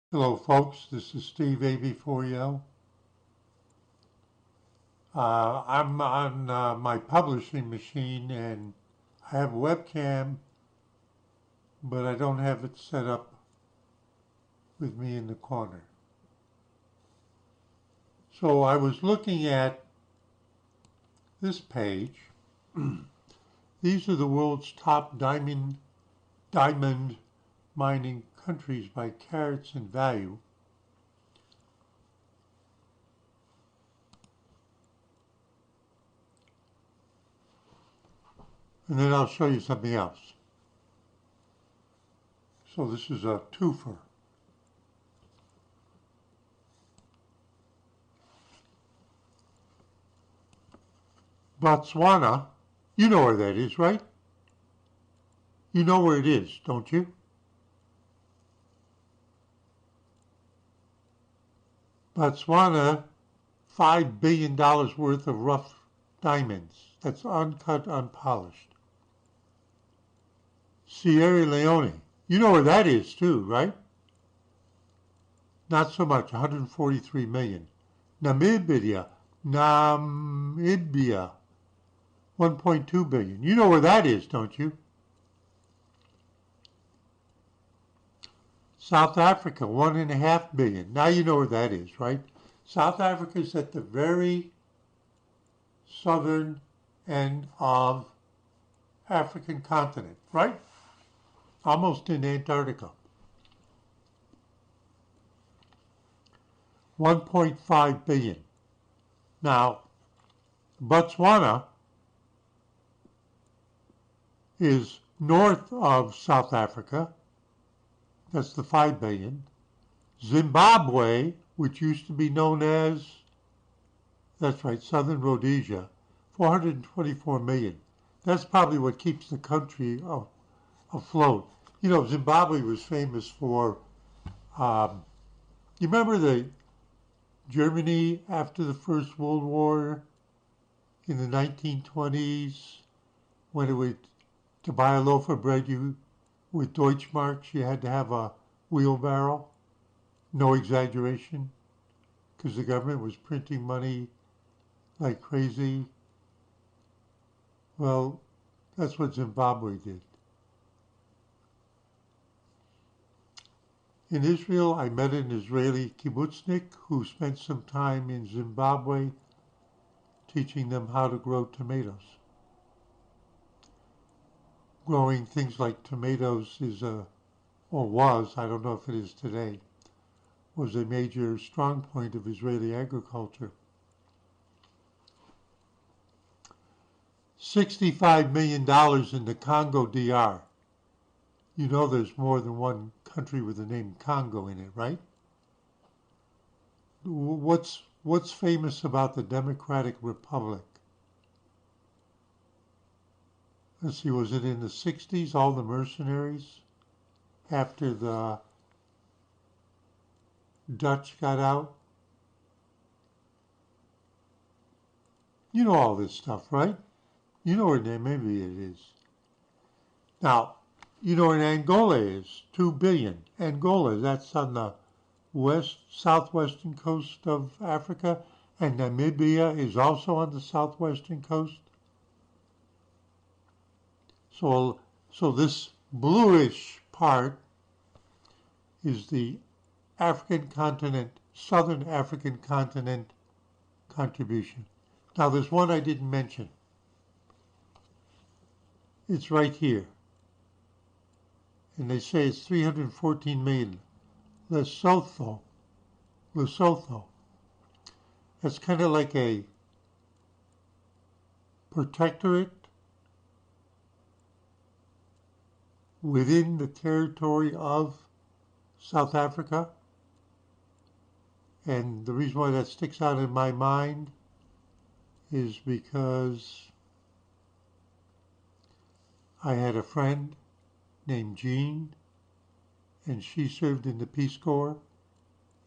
Hello folks, this is Steve AV4EL. I'm on my publishing machine and I have a webcam, but I don't have it set up with me in the corner. So I was looking at this page. These are the world's top diamond mining countries by carats and value. And then I'll show you something else. So this is a twofer. Botswana, you know where that is, right? You know where it is, don't you? Botswana, $5 billion worth of rough diamonds. That's uncut, unpolished. Sierra Leone, you know where that is too, right? Not so much, 143 million. Namibia, 1.2 billion. You know where that is, don't you? South Africa, 1.5 billion. Now you know where that is, right? South Africa is at the very southern end of African continent, right? Almost in Antarctica. 1.5 billion. Now, Botswana is north of South Africa. That's the 5 billion. Zimbabwe, which used to be known as, that's right, Southern Rhodesia, 424 million. That's probably what keeps the country afloat. You know, Zimbabwe was famous for, you remember the Germany after the First World War in the 1920s, when it would, to buy a loaf of bread, with Deutschmarks, you had to have a wheelbarrow. No exaggeration, because the government was printing money like crazy. Well, that's what Zimbabwe did. In Israel, I met an Israeli kibbutznik who spent some time in Zimbabwe teaching them how to grow tomatoes. Growing things like tomatoes is or was, I don't know if it is today, was a major strong point of Israeli agriculture. $65 million in the Congo DR. You know there's more than one country with the name Congo in it, right? What's famous about the Democratic Republic? Let's see, was it in the 60s, all the mercenaries, after the Dutch got out? You know all this stuff, right? You know where maybe it is. Now, you know where Angola is, 2 billion. Angola, that's on the southwestern coast of Africa, and Namibia is also on the southwestern coast. So this bluish part is the African continent, southern African continent contribution. Now there's one I didn't mention. It's right here. And they say it's 314 million. Lesotho. That's kind of like a protectorate within the territory of South Africa. And the reason why that sticks out in my mind is because I had a friend named Jean, and she served in the Peace Corps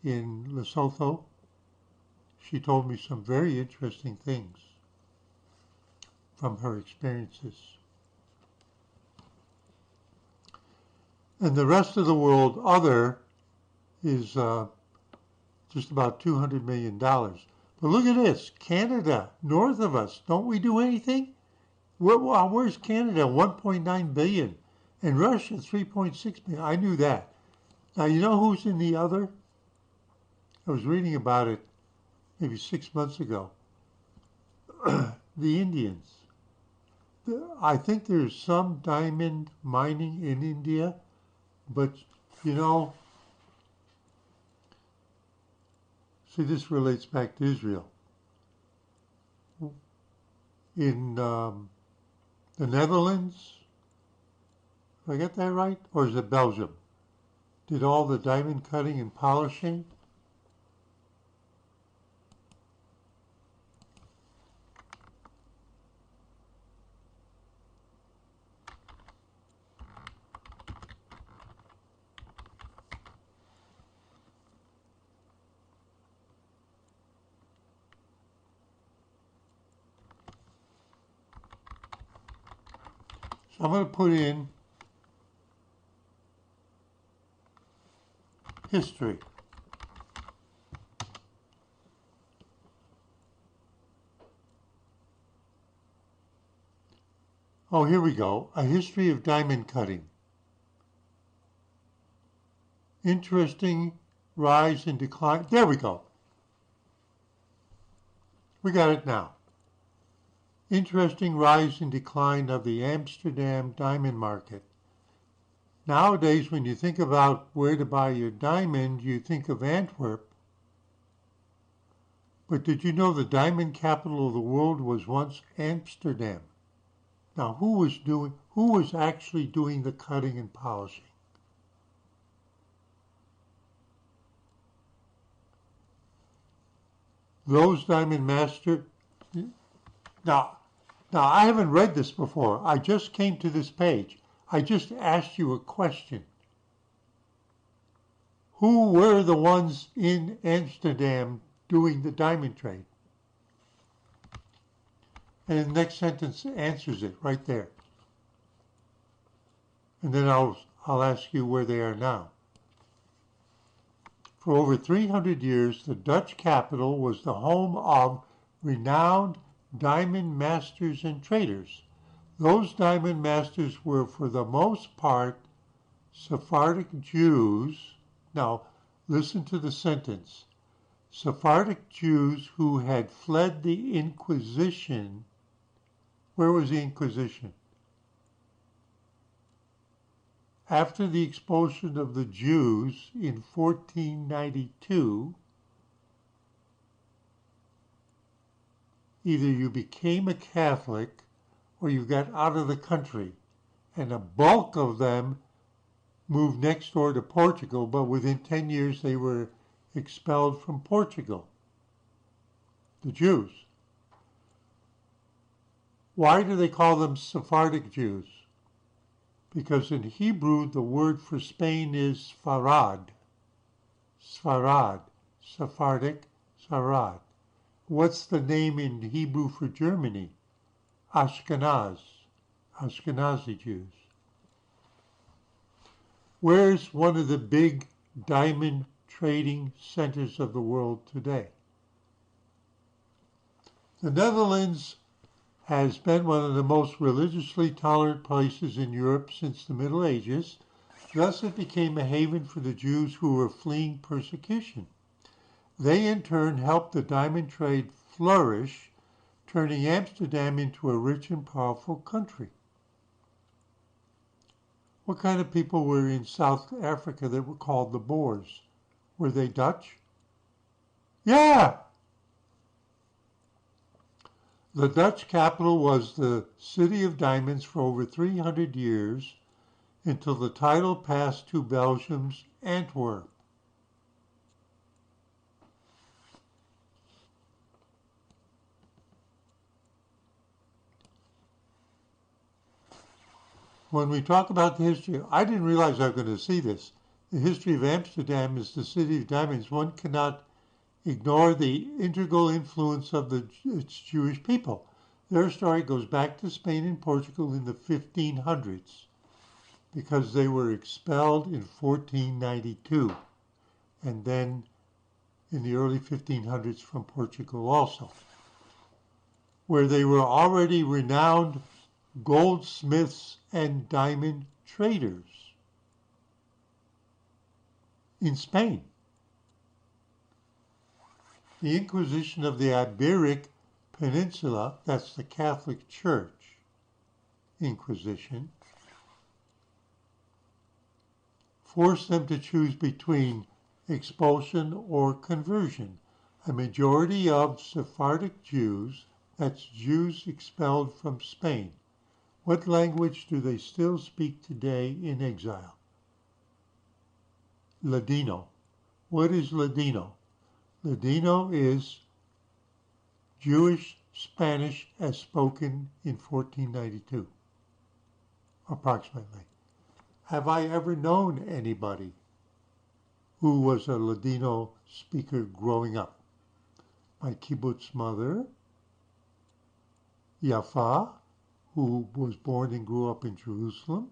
in Lesotho. She told me some very interesting things from her experiences. And the rest of the world, other, is just about $200 million. But look at this, Canada, north of us. Don't we do anything? Where's Canada? 1.9 billion. And Russia, 3.6 billion. I knew that. Now, you know who's in the other? I was reading about it maybe 6 months ago. The Indians. I think there's some diamond mining in India, but, you know, see, this relates back to Israel. In the Netherlands, did I get that right? Or is it Belgium? Did all the diamond cutting and polishing? So I'm going to put in history. Oh, here we go. A history of diamond cutting. Interesting rise and decline. There we go. We got it now. Interesting rise and decline of the Amsterdam diamond market. Nowadays, when you think about where to buy your diamond, you think of Antwerp. But did you know the diamond capital of the world was once Amsterdam? Now, who was actually doing the cutting and polishing? Those diamond masters. Now, I haven't read this before. I just came to this page. I just asked you a question. Who were the ones in Amsterdam doing the diamond trade? And the next sentence answers it right there. And then I'll ask you where they are now. For over 300 years, the Dutch capital was the home of renowned diamond masters and traders. Those diamond masters were, for the most part, Sephardic Jews. Now, listen to the sentence. Sephardic Jews who had fled the Inquisition. Where was the Inquisition? After the expulsion of the Jews in 1492, either you became a Catholic or you got out of the country, and a bulk of them moved next door to Portugal, but within 10 years they were expelled from Portugal, the Jews. Why do they call them Sephardic Jews? Because in Hebrew the word for Spain is Sfarad. Sfarad, Sephardic, Sfarad. What's the name in Hebrew for Germany? Ashkenaz, Ashkenazi Jews. Where's one of the big diamond trading centers of the world today? The Netherlands has been one of the most religiously tolerant places in Europe since the Middle Ages. Thus it became a haven for the Jews who were fleeing persecution. They in turn helped the diamond trade flourish, turning Amsterdam into a rich and powerful country. What kind of people were in South Africa that were called the Boers? Were they Dutch? Yeah! The Dutch capital was the City of Diamonds for over 300 years until the title passed to Belgium's Antwerp. When we talk about the history, I didn't realize I was going to see this. The history of Amsterdam is the City of Diamonds. One cannot ignore the integral influence of its Jewish people. Their story goes back to Spain and Portugal in the 1500s because they were expelled in 1492. and then in the early 1500s from Portugal also, where they were already renowned goldsmiths and diamond traders in Spain. The Inquisition of the Iberic Peninsula, that's the Catholic Church Inquisition, forced them to choose between expulsion or conversion. A majority of Sephardic Jews, that's Jews expelled from Spain. What language do they still speak today in exile? Ladino. What is Ladino? Ladino is Jewish Spanish as spoken in 1492, approximately. Have I ever known anybody who was a Ladino speaker growing up? My kibbutz mother, Yafa, who was born and grew up in Jerusalem,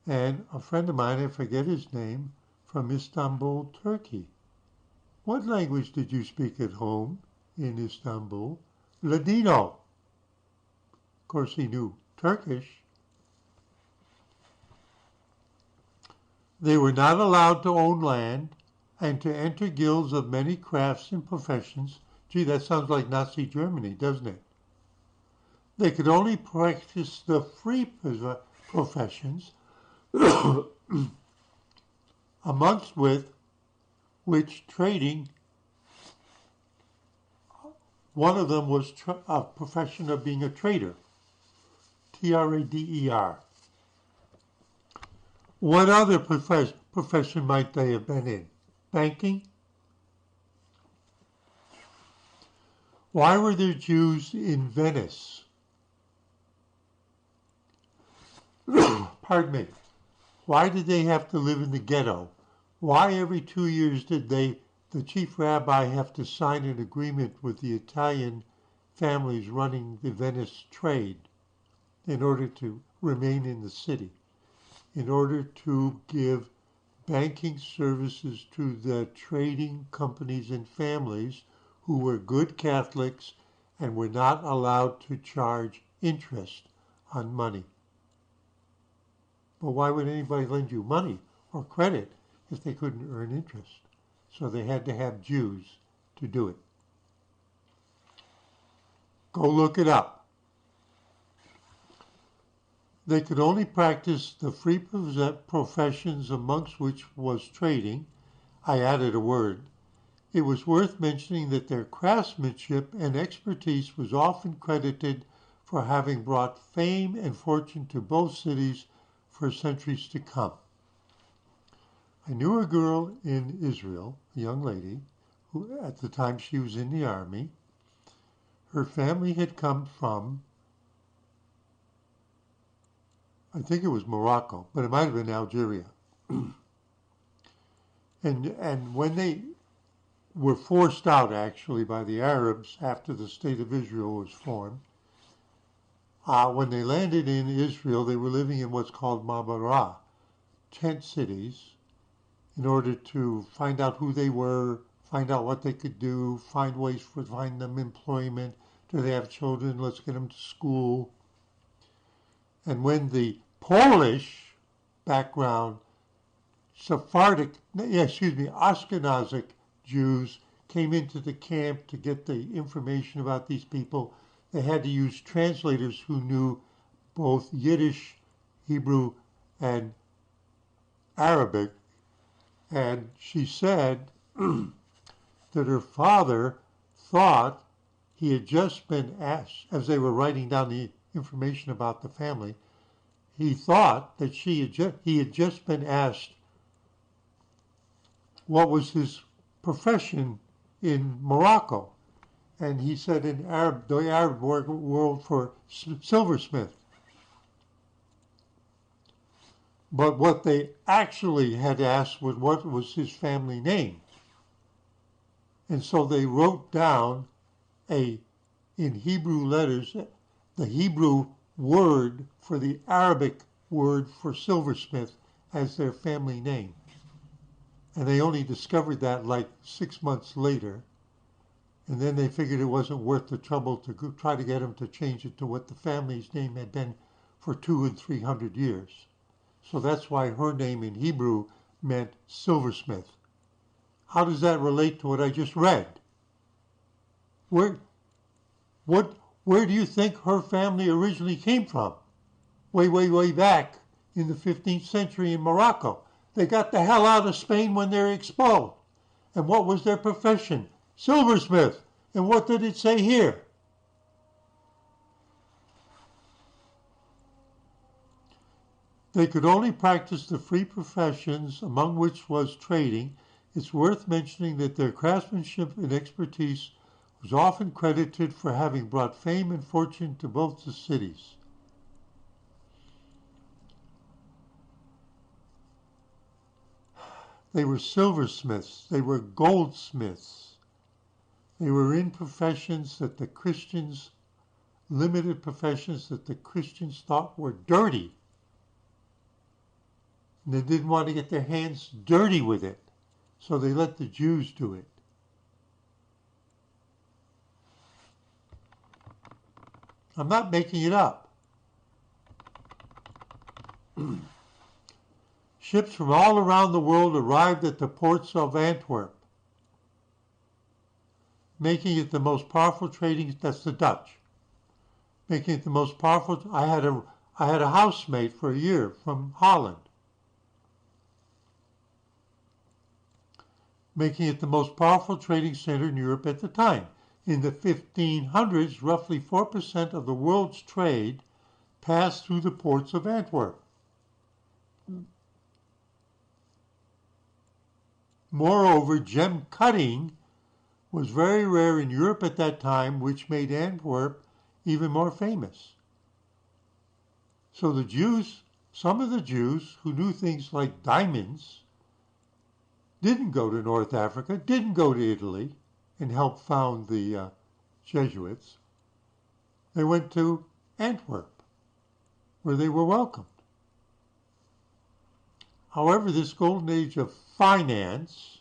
and a friend of mine, I forget his name, from Istanbul, Turkey. What language did you speak at home in Istanbul? Ladino. Of course, he knew Turkish. They were not allowed to own land and to enter guilds of many crafts and professions. Gee, that sounds like Nazi Germany, doesn't it? They could only practice the free professions, amongst which trading, one of them was a profession of being a trader, Trader. What other profession might they have been in? Banking? Why were there Jews in Venice? Pardon me. Why did they have to live in the ghetto? Why every 2 years did the chief rabbi have to sign an agreement with the Italian families running the Venice trade in order to remain in the city, in order to give banking services to the trading companies and families who were good Catholics and were not allowed to charge interest on money? But why would anybody lend you money or credit if they couldn't earn interest? So they had to have Jews to do it. Go look it up. They could only practice the free professions, amongst which was trading. I added a word. It was worth mentioning that their craftsmanship and expertise was often credited for having brought fame and fortune to both cities for centuries to come. I knew a girl in Israel, a young lady, who at the time she was in the army. Her family had come from, I think it was Morocco, but it might have been Algeria. And when they were forced out, actually, by the Arabs after the State of Israel was formed, when they landed in Israel, they were living in what's called Ma'abara, tent cities, in order to find out who they were, find out what they could do, find ways for find them employment. Do they have children? Let's get them to school. And when the Polish background, Ashkenazic Jews came into the camp to get the information about these people, they had to use translators who knew both Yiddish, Hebrew, and Arabic. And she said that her father thought he had just been asked, as they were writing down the information about the family, he thought that he had just been asked what was his profession in Morocco. And he said in the Arab world for silversmith. But what they actually had asked was what was his family name. And so they wrote down in Hebrew letters, the Hebrew word for the Arabic word for silversmith as their family name. and they only discovered that like 6 months later. And then they figured it wasn't worth the trouble to try to get him to change it to what the family's name had been for 200 and 300 years. So that's why her name in Hebrew meant silversmith. How does that relate to what I just read? Where do you think her family originally came from? Way back in the 15th century in Morocco. They got the hell out of Spain when they were expelled. And what was their profession? Silversmith. And what did it say here? They could only practice the free professions, among which was trading. It's worth mentioning that their craftsmanship and expertise was often credited for having brought fame and fortune to both the cities. They were silversmiths. They were goldsmiths. They were in professions that the Christians, limited professions that the Christians thought were dirty. And they didn't want to get their hands dirty with it. So they let the Jews do it. I'm not making it up. Ships from all around the world arrived at the ports of Antwerp, making it the most powerful trading, that's the Dutch, making it the most powerful. I had a housemate for a year from Holland, making it the most powerful trading center in Europe at the time. In the 1500s, roughly 4% of the world's trade passed through the ports of Antwerp. Moreover, gem cutting was very rare in Europe at that time, which made Antwerp even more famous. So the Jews, some of the Jews who knew things like diamonds, didn't go to North Africa, didn't go to Italy and help found the Jesuits. They went to Antwerp, where they were welcomed. However, this golden age of finance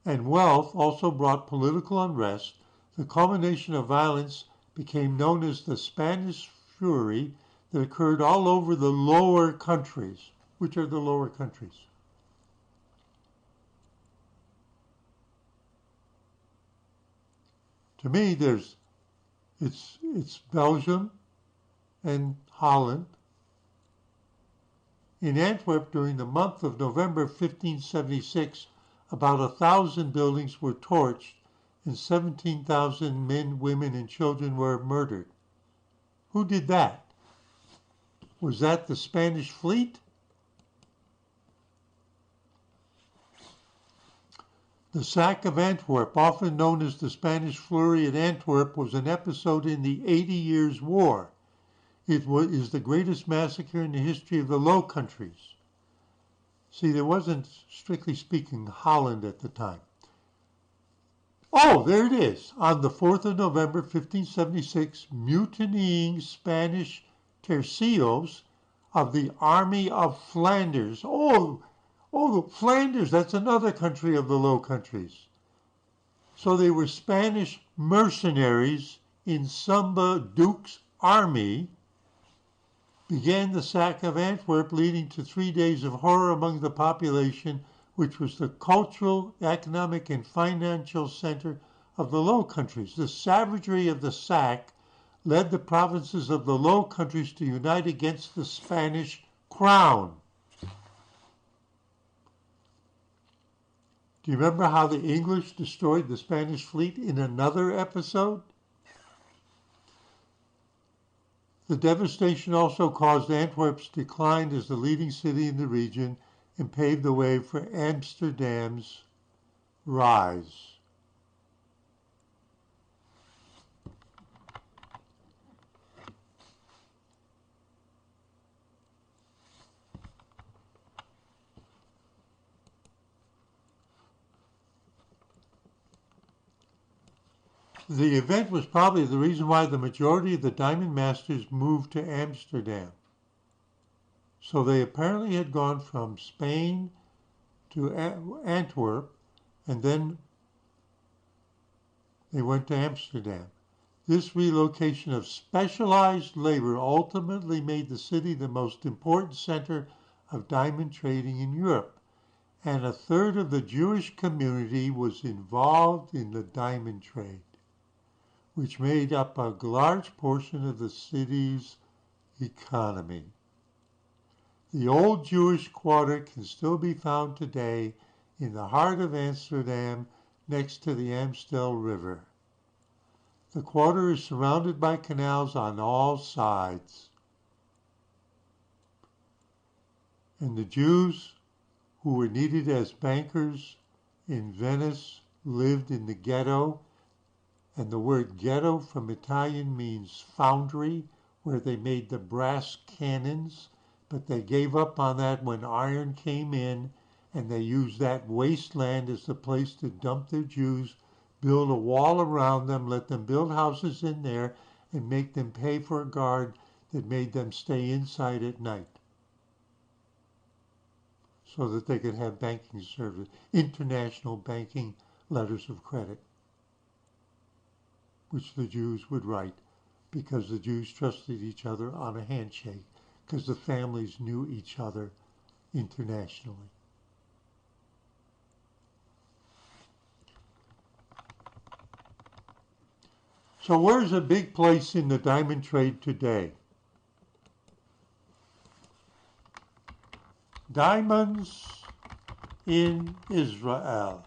and wealth also brought political unrest. The culmination of violence became known as the Spanish Fury that occurred all over the lower countries. Which are the lower countries? To me, it's Belgium and Holland. In Antwerp, during the month of November 1576, about 1,000 buildings were torched and 17,000 men, women, and children were murdered. Who did that? Was that the Spanish fleet? The sack of Antwerp, often known as the Spanish Flurry at Antwerp, was an episode in the 80 Years' War. It is the greatest massacre in the history of the Low Countries. See, there wasn't, strictly speaking, Holland at the time. Oh, there it is. On the 4th of November, 1576, mutinying Spanish tercios of the Army of Flanders. Oh, Flanders, that's another country of the Low Countries. So they were Spanish mercenaries in Samba Duke's army, began the sack of Antwerp, leading to 3 days of horror among the population, which was the cultural, economic, and financial center of the Low Countries. The savagery of the sack led the provinces of the Low Countries to unite against the Spanish crown. Do you remember how the English destroyed the Spanish fleet in another episode? The devastation also caused Antwerp's decline as the leading city in the region and paved the way for Amsterdam's rise. The event was probably the reason why the majority of the diamond masters moved to Amsterdam. So they apparently had gone from Spain to Antwerp, and then they went to Amsterdam. This relocation of specialized labor ultimately made the city the most important center of diamond trading in Europe, and a third of the Jewish community was involved in the diamond trade, which made up a large portion of the city's economy. The old Jewish quarter can still be found today in the heart of Amsterdam next to the Amstel River. The quarter is surrounded by canals on all sides. And the Jews who were needed as bankers in Venice lived in the ghetto. And the word ghetto from Italian means foundry, where they made the brass cannons. But they gave up on that when iron came in, and they used that wasteland as the place to dump their Jews, build a wall around them, let them build houses in there, and make them pay for a guard that made them stay inside at night so that they could have banking service, international banking letters of credit, which the Jews would write because the Jews trusted each other on a handshake, because the families knew each other internationally. So where's a big place in the diamond trade today? Diamonds in Israel.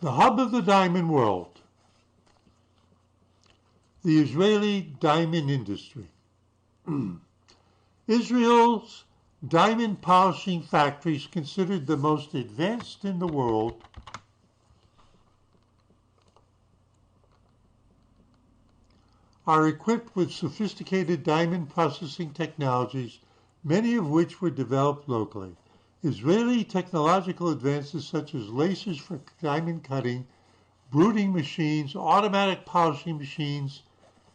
The hub of the diamond world, the Israeli diamond industry. Israel's diamond polishing factories, considered the most advanced in the world, are equipped with sophisticated diamond processing technologies, many of which were developed locally. Israeli technological advances such as lasers for diamond cutting, bruting machines, automatic polishing machines,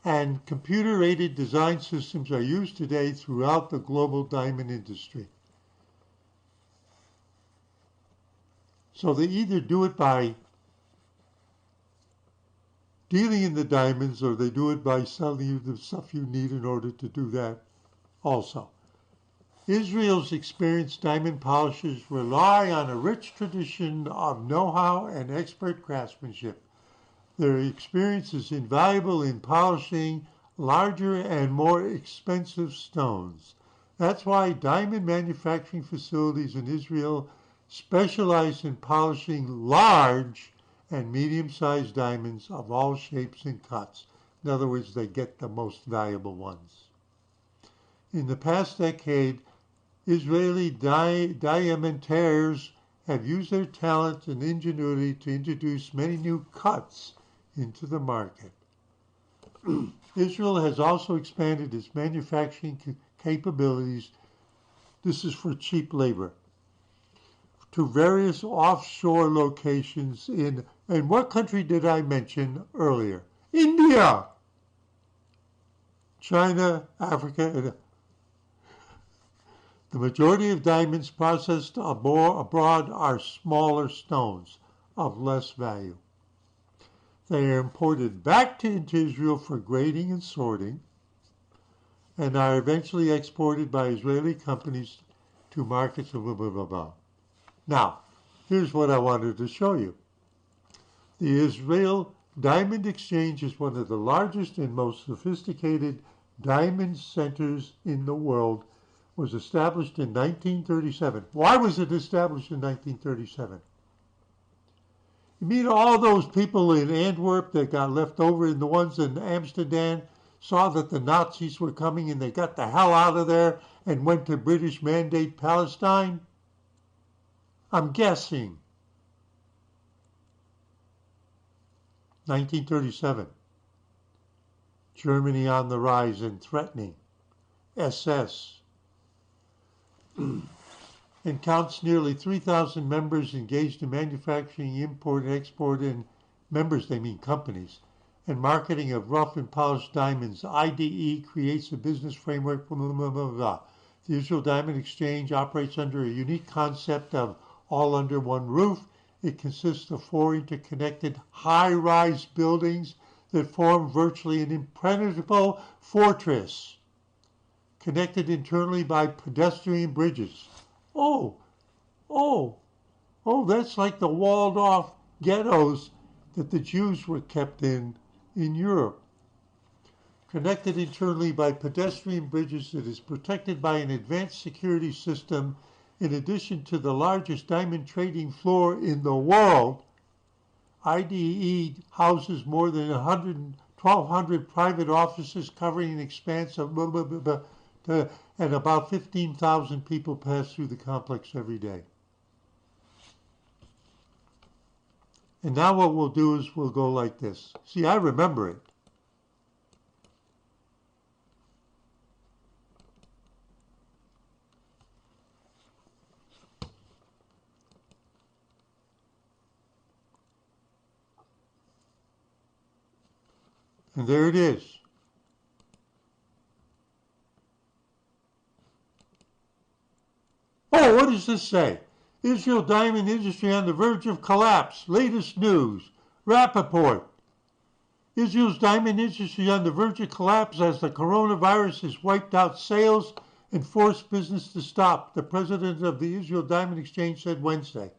and computer-aided design systems are used today throughout the global diamond industry. So they either do it by dealing in the diamonds, or they do it by selling you the stuff you need in order to do that also. Israel's experienced diamond polishers rely on a rich tradition of know-how and expert craftsmanship. Their experience is invaluable in polishing larger and more expensive stones. That's why diamond manufacturing facilities in Israel specialize in polishing large and medium-sized diamonds of all shapes and cuts. In other words, they get the most valuable ones. In the past decade, Israeli diamantaires have used their talent and ingenuity to introduce many new cuts into the market. Israel has also expanded its manufacturing capabilities, this is for cheap labor, to various offshore locations and what country did I mention earlier? India, China, Africa, and the majority of diamonds processed abroad are smaller stones of less value. They are imported back into Israel for grading and sorting, and are eventually exported by Israeli companies to markets of blah, blah, blah, blah. Now, here's what I wanted to show you. The Israel Diamond Exchange is one of the largest and most sophisticated diamond centers in the world. Was established in 1937. Why was it established in 1937? You mean all those people in Antwerp that got left over, and the ones in Amsterdam saw that the Nazis were coming and they got the hell out of there and went to British Mandate Palestine? I'm guessing. 1937. Germany on the rise and threatening. SS. And counts nearly 3,000 members engaged in manufacturing, import, and export, and members, they mean companies, and marketing of rough and polished diamonds. IDE creates a business framework for blah, blah, blah, blah. The Israel Diamond Exchange operates under a unique concept of all under one roof. It consists of 4 interconnected high-rise buildings that form virtually an impenetrable fortress, connected internally by pedestrian bridges. Oh, oh, oh, that's like the walled-off ghettos that the Jews were kept in Europe. Connected internally by pedestrian bridges, it is protected by an advanced security system. In addition to the largest diamond trading floor in the world, IDE houses more than 1,200 private offices covering an expanse of blah, blah, blah, blah, and about 15,000 people pass through the complex every day. And now what we'll do is we'll go like this. See, I remember it. And there it is. Oh, what does this say? Israel diamond industry on the verge of collapse. Latest news. Rappaport. Israel's diamond industry on the verge of collapse as the coronavirus has wiped out sales and forced business to stop, the president of the Israel Diamond Exchange said Wednesday.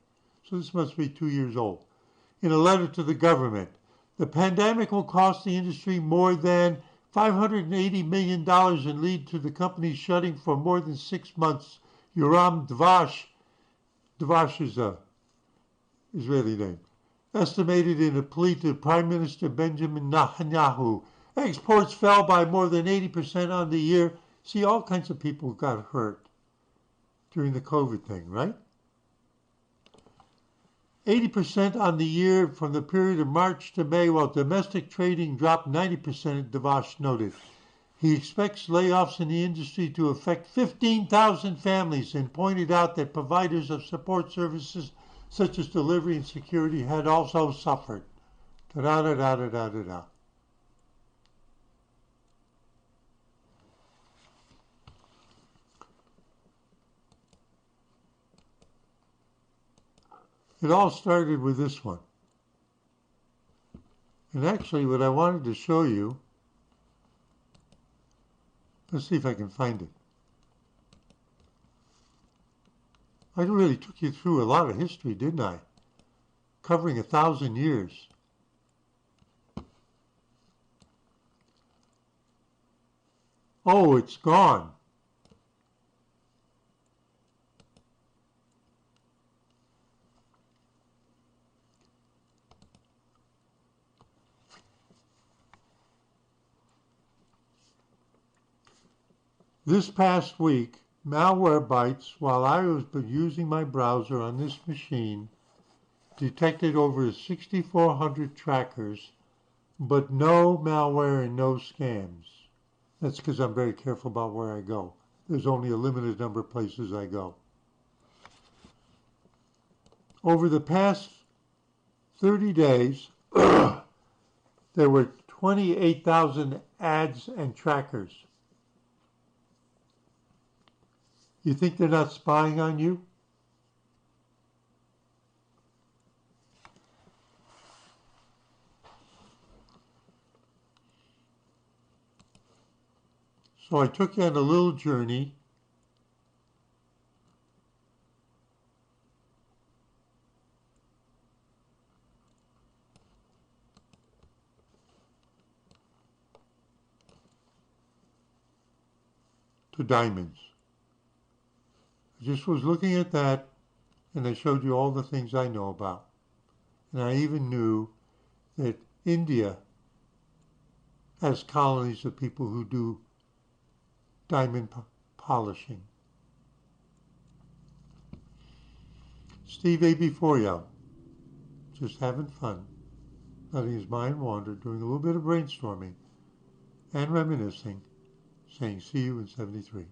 So this must be 2 years old. In a letter to the government, the pandemic will cost the industry more than $580 million and lead to the company shutting for more than 6 months. Yoram Dvash is a Israeli name, estimated in a plea to Prime Minister Benjamin Netanyahu. Exports fell by more than 80% on the year. See, all kinds of people got hurt during the COVID thing, right? 80% on the year from the period of March to May, while domestic trading dropped 90%, Davash noted. He expects layoffs in the industry to affect 15,000 families and pointed out that providers of support services such as delivery and security had also suffered. Da-da-da-da-da-da-da. It all started with this one. And actually what I wanted to show you, let's see if I can find it. I really took you through a lot of history, didn't I? Covering 1,000 years. Oh, it's gone. This past week, Malwarebytes, while I was using my browser on this machine, detected over 6,400 trackers, but no malware and no scams. That's because I'm very careful about where I go. There's only a limited number of places I go. Over the past 30 days, there were 28,000 ads and trackers. You think they're not spying on you? So I took you on a little journey. To diamonds. I just was looking at that, and I showed you all the things I know about. And I even knew that India has colonies of people who do diamond polishing. Steve AB4 just having fun, letting his mind wander, doing a little bit of brainstorming and reminiscing, saying see you in 73.